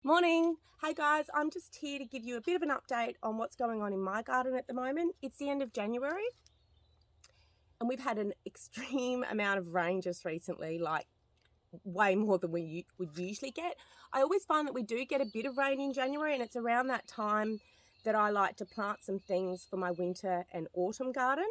Morning. Hey guys, I'm just here to give you a bit of an update on what's going on in my garden at the moment. It's the end of January and we've had an extreme amount of rain just recently, like way more than we would usually get. I always find that we do get a bit of rain in January, and it's around that time that I like to plant some things for my winter and autumn garden.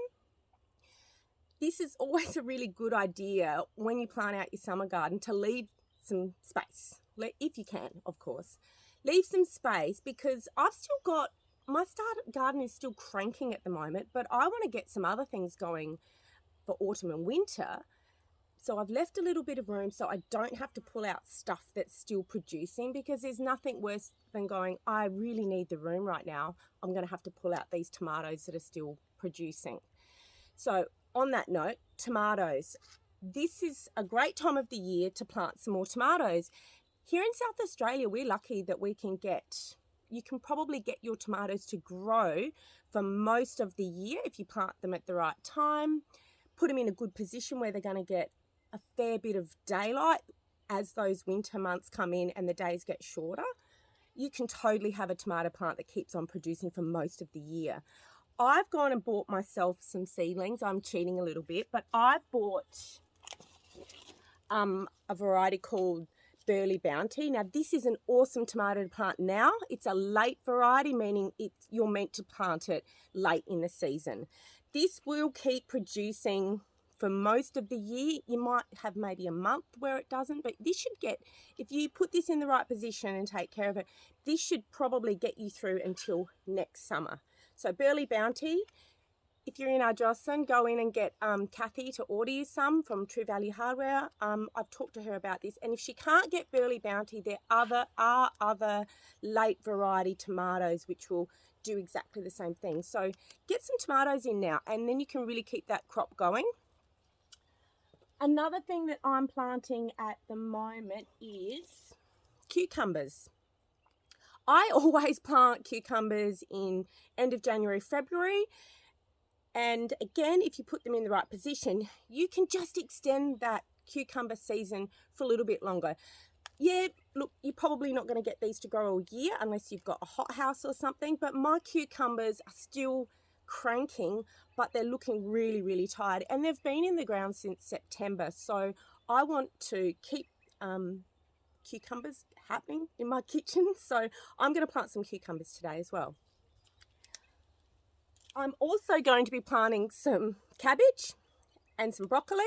This is always a really good idea when you plant out your summer garden to leave some space, if you can, of course. Leave some space because I've still got, my garden is still cranking at the moment, but I want to get some other things going for autumn and winter. So I've left a little bit of room so I don't have to pull out stuff that's still producing, because there's nothing worse than going, I really need the room right now. I'm going to have to pull out these tomatoes that are still producing. So on that note, tomatoes. This is a great time of the year to plant some more tomatoes. Here in South Australia, we're lucky that you can probably get your tomatoes to grow for most of the year if you plant them at the right time. Put them in a good position where they're going to get a fair bit of daylight as those winter months come in and the days get shorter. You can totally have a tomato plant that keeps on producing for most of the year. I've gone and bought myself some seedlings. I'm cheating a little bit, but I've bought a variety called Burley Bounty. Now, this is an awesome tomato to plant now. It's a late variety, meaning you're meant to plant it late in the season. This will keep producing for most of the year. You might have maybe a month where it doesn't, but this should get, if you put this in the right position and take care of it, this should probably get you through until next summer. So Burley Bounty, if you're in our Jocelyn, go in and get Kathy to order you some from True Value Hardware. I've talked to her about this, and if she can't get Burley Bounty, there are other late variety tomatoes which will do exactly the same thing. So get some tomatoes in now, and then you can really keep that crop going. Another thing that I'm planting at the moment is cucumbers. I always plant cucumbers in end of January, February. And again, if you put them in the right position, you can just extend that cucumber season for a little bit longer. Yeah, look, you're probably not going to get these to grow all year unless you've got a hothouse or something, but my cucumbers are still cranking, but they're looking really, really tired, and they've been in the ground since September. So I want to keep cucumbers happening in my kitchen, so I'm going to plant some cucumbers today as well. I'm also going to be planting some cabbage and some broccoli.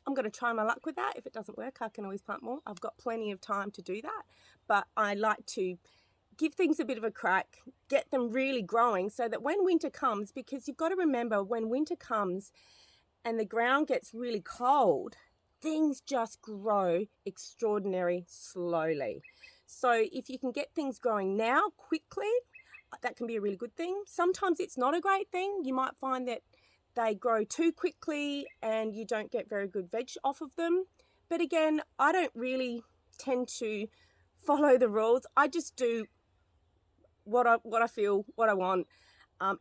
I'm going to try my luck with that. If it doesn't work, I can always plant more. I've got plenty of time to do that, but I like to give things a bit of a crack, get them really growing so that when winter comes, because you've got to remember, when winter comes and the ground gets really cold, things just grow extraordinarily slowly. So if you can get things growing now quickly, that can be a really good thing. Sometimes it's not a great thing. You might find that they grow too quickly and you don't get very good veg off of them. But again, I don't really tend to follow the rules. I just do what I feel, what I want.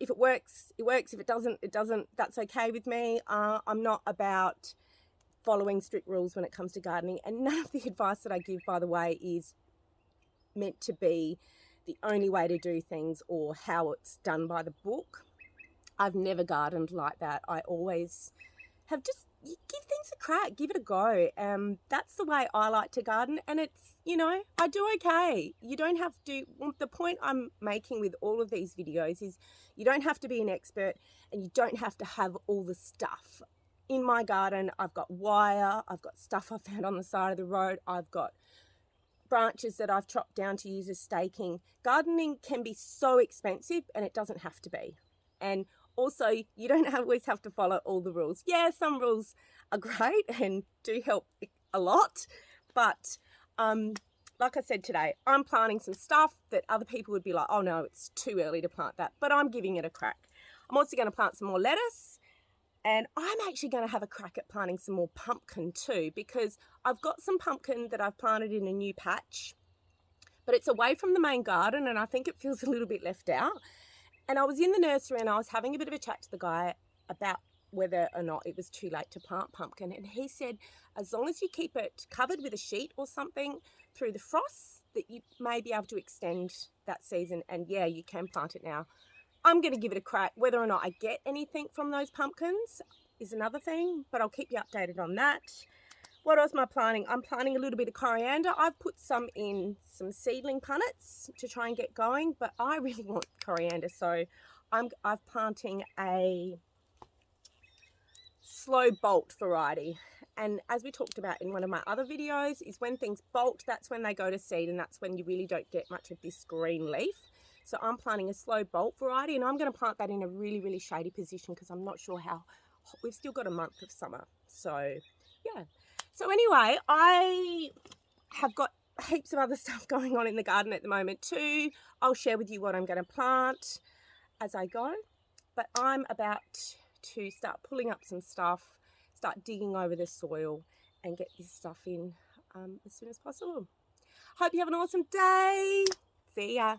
If it works, it works. If it doesn't, it doesn't. That's okay with me. I'm not about following strict rules when it comes to gardening, and none of the advice that I give, by the way, is meant to be the only way to do things or how it's done by the book. I've never gardened like that. I always have just give things a crack, give it a go. That's the way I like to garden, and it's, I do okay. You don't have to, the point I'm making with all of these videos is you don't have to be an expert, and you don't have to have all the stuff. In my garden, I've got wire, I've got stuff I found on the side of the road, I've got branches that I've chopped down to use as staking. Gardening can be so expensive, and it doesn't have to be. And also, you don't always have to follow all the rules. Yeah, some rules are great and do help a lot, but like I said today, I'm planting some stuff that other people would be like, oh no, it's too early to plant that, but I'm giving it a crack. I'm also going to plant some more lettuce, and I'm actually going to have a crack at planting some more pumpkin too, because I've got some pumpkin that I've planted in a new patch, but it's away from the main garden, and I think it feels a little bit left out. And I was in the nursery and I was having a bit of a chat to the guy about whether or not it was too late to plant pumpkin. And he said, as long as you keep it covered with a sheet or something through the frost, that you may be able to extend that season, and yeah, you can plant it now. I'm going to give it a crack. Whether or not I get anything from those pumpkins is another thing, but I'll keep you updated on that. What else am I planting? I'm planting a little bit of coriander. I've put some in some seedling punnets to try and get going, but I really want coriander, so I'm planting a slow bolt variety. And as we talked about in one of my other videos, is when things bolt, that's when they go to seed, and that's when you really don't get much of this green leaf. So I'm planting a slow bolt variety, and I'm going to plant that in a really, really shady position because I'm not sure how, we've still got a month of summer. So yeah. So anyway, I have got heaps of other stuff going on in the garden at the moment too. I'll share with you what I'm going to plant as I go. But I'm about to start pulling up some stuff, start digging over the soil and get this stuff in as soon as possible. Hope you have an awesome day. See ya.